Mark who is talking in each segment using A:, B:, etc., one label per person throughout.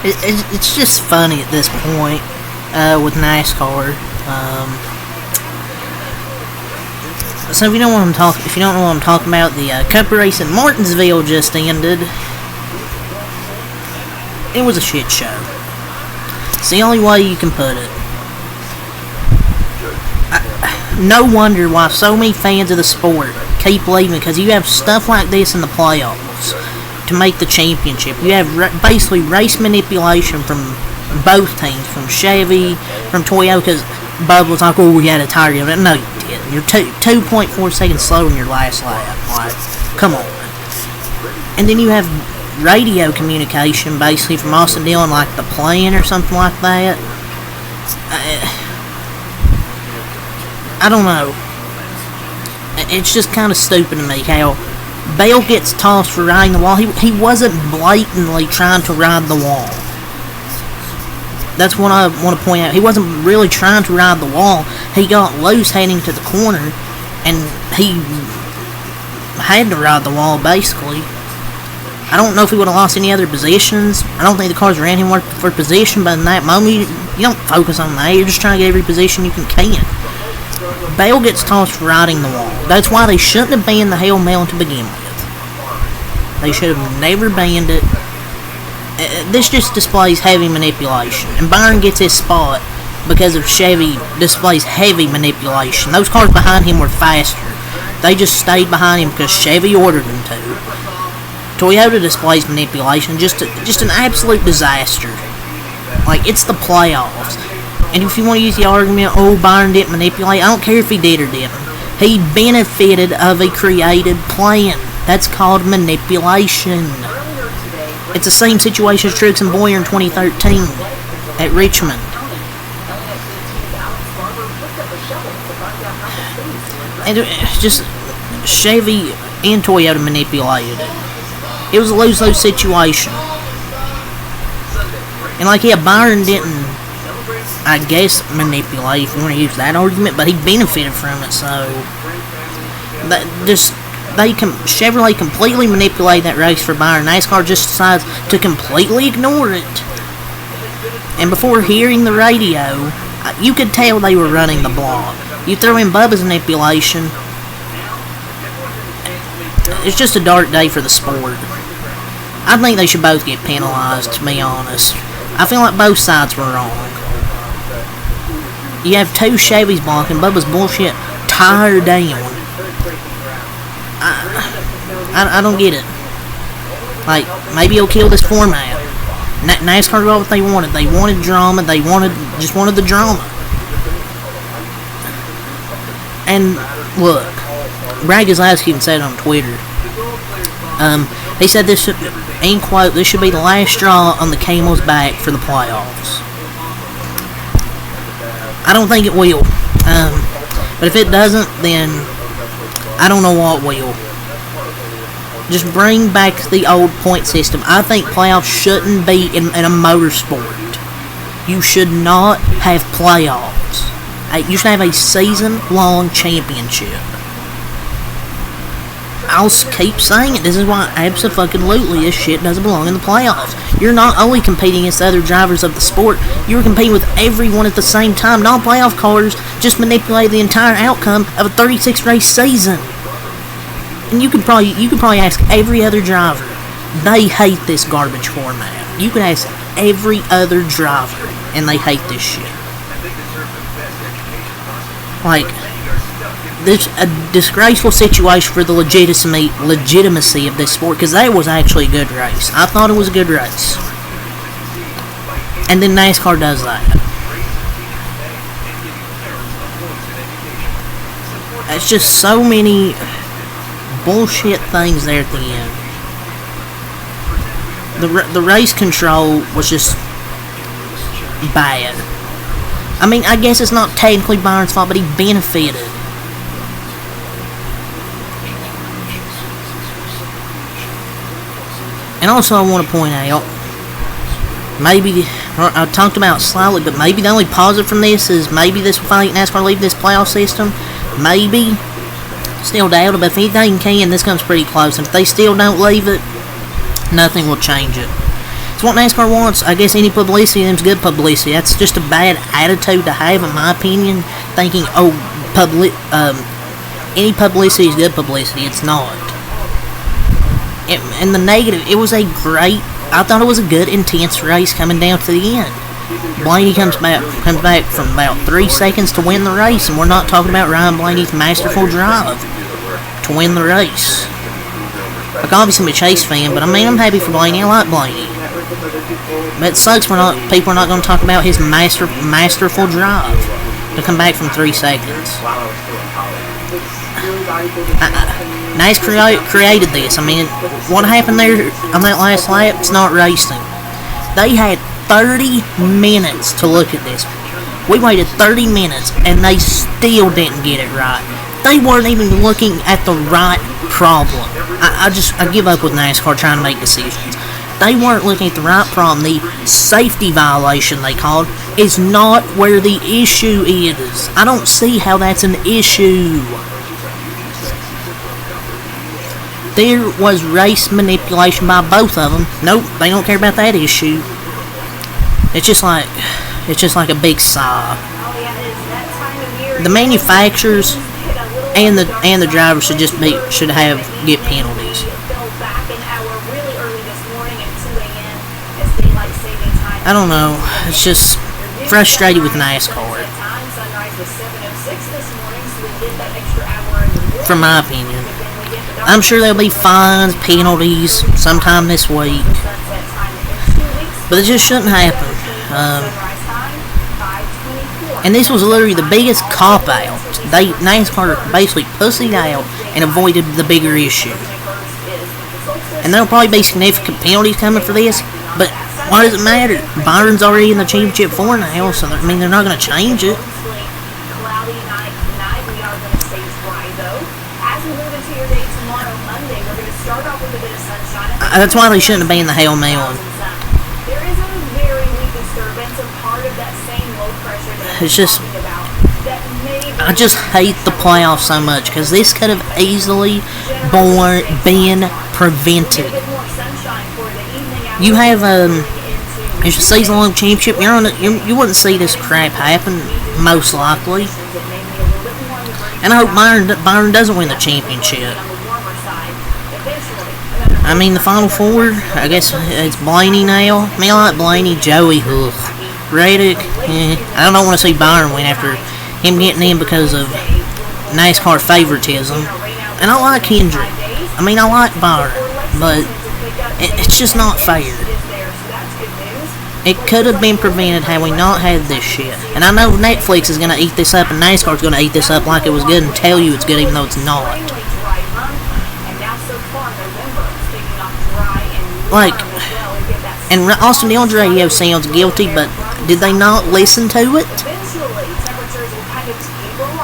A: it's just funny at this point with NASCAR. So if you don't know what I'm talking about, the Cup race in Martinsville just ended. It was a shit show. It's the only way you can put it. No wonder why so many fans of the sport keep leaving, because you have stuff like this in the playoffs to make the championship. You have basically race manipulation from both teams, from Chevy, from Toyota, because Bubba was like, oh, we had a tire unit. No, you didn't. You're 2.4 seconds slower in your last lap. Like, come on. And then you have radio communication, basically, from Austin Dillon, like the plan or something like that. I don't know. It's just kind of stupid to me how Bale gets tossed for riding the wall. He wasn't blatantly trying to ride the wall. That's what I want to point out. He wasn't really trying to ride the wall. He got loose heading to the corner, and he had to ride the wall, basically. I don't know if he would have lost any other positions. I don't think the cars ran him for position, but in that moment, you don't focus on that. You're just trying to get every position you can. Bale gets tossed for riding the wall. That's why they shouldn't have banned the Hail Melon to begin with. They should have never banned it. This just displays heavy manipulation. And Byron gets his spot because of Chevy displays heavy manipulation. Those cars behind him were faster. They just stayed behind him because Chevy ordered them to. Toyota displays manipulation. Just an absolute disaster. Like, it's the playoffs. And if you want to use the argument, oh, Byron didn't manipulate, I don't care if he did or didn't. He benefited of a created plan. That's called manipulation. It's the same situation as Truex and Boyer in 2013 at Richmond. And just Chevy and Toyota manipulated it. It was a lose-lose situation. And like, yeah, Byron didn't, I guess, manipulate, if you want to use that argument, but he benefited from it, so Chevrolet completely manipulated that race for Byron. NASCAR just decides to completely ignore it. And before hearing the radio, you could tell they were running the block. You throw in Bubba's manipulation, it's just a dark day for the sport. I think they should both get penalized, to be honest. I feel like both sides were wrong. You have two Chevys blocking Bubba's bullshit tire down. I don't get it. Like, maybe it'll kill this format. NASCAR got what they wanted. They wanted drama. They just wanted the drama. And look, Brad Keselowski even said it on Twitter. He said this should, in quote, this should be the last straw on the camel's back for the playoffs. I don't think it will. But if it doesn't, then I don't know what will. Just bring back the old point system. I think playoffs shouldn't be in a motorsport. You should not have playoffs. You should have a season-long championship. I'll keep saying it. This is why absolutely this shit doesn't belong in the playoffs. You're not only competing against the other drivers of the sport, you're competing with everyone at the same time. Non-playoff cars just manipulate the entire outcome of a 36-race season. And you could probably ask every other driver. They hate this garbage format. You could ask every other driver, and they hate this shit. Like, this a disgraceful situation for the legitimacy of this sport, because that was actually a good race. I thought it was a good race. And then NASCAR does that. It's just so many bullshit things there at the end. The race control was just bad. I mean, I guess it's not technically Byron's fault, but he benefited. And also I want to point out, maybe, I talked about it slightly, but maybe the only positive from this is maybe this will finally get NASCAR leave this playoff system. Maybe. Still doubt it, but if anything can, this comes pretty close. And if they still don't leave it, nothing will change it. It's what NASCAR wants. I guess any publicity is good publicity. That's just a bad attitude to have, in my opinion. Thinking, oh, any publicity is good publicity. It's not. And the negative, I thought it was a good, intense race coming down to the end. Blaney comes back from about 3 seconds to win the race, and we're not talking about Ryan Blaney's masterful drive to win the race. Like, obviously I'm a Chase fan, but I mean, I'm happy for Blaney. I like Blaney. But it sucks people are not going to talk about his masterful drive to come back from 3 seconds. Nice created this. I mean, what happened there on that last lap? It's not racing. They had 30 minutes to look at this. We waited 30 minutes, and they still didn't get it right. They weren't even looking at the right problem. I give up with NASCAR trying to make decisions. They weren't looking at the right problem. The safety violation, they called, is not where the issue is. I don't see how that's an issue. There was race manipulation by both of them. Nope, they don't care about that issue. It's just like a big sigh. The manufacturers and the drivers should get penalties. I don't know. It's just frustrated with NASCAR. From my opinion. I'm sure there'll be fines, penalties sometime this week. But it just shouldn't happen. And this was literally the biggest cop-out. NASCAR basically pussied out and avoided the bigger issue. And there'll probably be significant penalties coming for this, but why does it matter? Byron's already in the championship 4 now, so I mean, they're not going to change it. That's why they shouldn't have banned the Hail Melon. It's just, I just hate the playoffs so much because this could have easily been prevented. You have it's a season-long championship. You wouldn't see this crap happen, most likely. And I hope Byron doesn't win the championship. I mean, the Final Four, I guess it's Blaney now. I mean, I like Blaney, Joey, Reddick. I don't want to see Byron win after him getting in because of NASCAR favoritism. And I like Hendrick. I mean, I like Byron, but it's just not fair. It could have been prevented had we not had this shit. And I know Netflix is going to eat this up, and NASCAR is going to eat this up like it was good and tell you it's good even though it's not. Like, and Austin Dillon's radio sounds guilty, but did they not listen to it?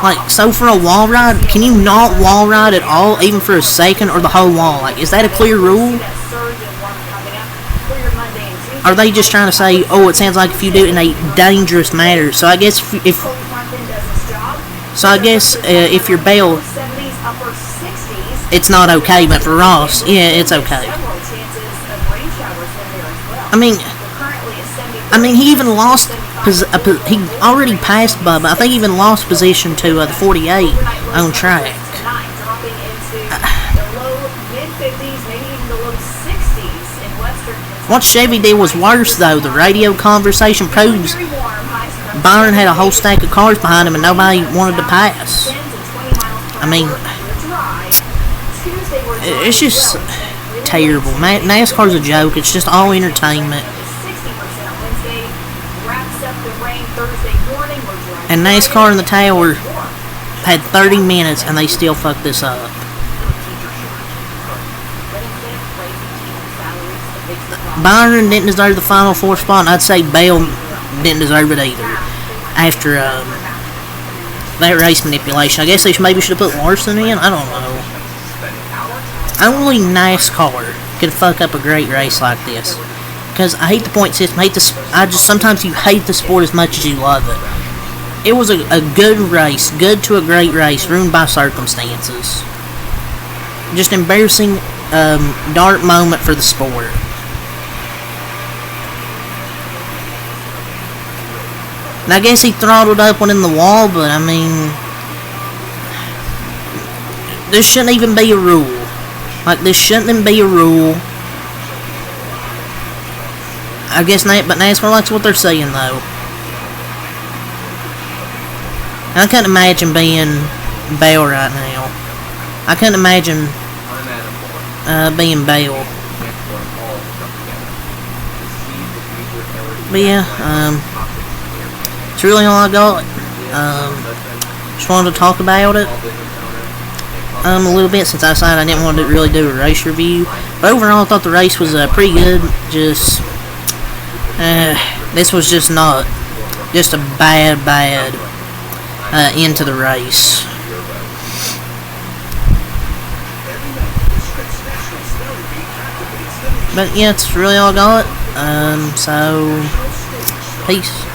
A: Like, so for a wall ride, can you not wall ride at all, even for a second, or the whole wall? Like, is that a clear rule? Are they just trying to say, oh, it sounds like if you do it in a dangerous manner? So I guess if you're Bell, it's not okay, but for Ross, yeah, it's okay. I mean, he even lost. He already passed Bubba. I think he even lost position to the 48 on track. What Chevy did was worse, though. The radio conversation proves Byron had a whole stack of cars behind him and nobody wanted to pass. I mean, it's just terrible. NASCAR's a joke. It's just all entertainment. And NASCAR and the Tower had 30 minutes and they still fucked this up. Byron didn't deserve the Final Four spot, and I'd say Bell didn't deserve it either. After that race manipulation, I guess they maybe should have put Larson in. I don't know. Only NASCAR could fuck up a great race like this. Because I hate the point system. Sometimes you hate the sport as much as you love it. It was a good race, good to a great race, ruined by circumstances. Just embarrassing, dark moment for the sport. And I guess he throttled up one in the wall, but I mean, this shouldn't even be a rule. Like, this shouldn't even be a rule. I guess but NASCAR likes what they're saying, though. I couldn't imagine being Bale right now. I couldn't imagine being Bale. But yeah, it's really all I got. Just wanted to talk about it a little bit, since I decided I didn't want to really do a race review. But overall, I thought the race was pretty good. Just this was just not just a bad end to the race. But yeah, it's really all I got. So peace.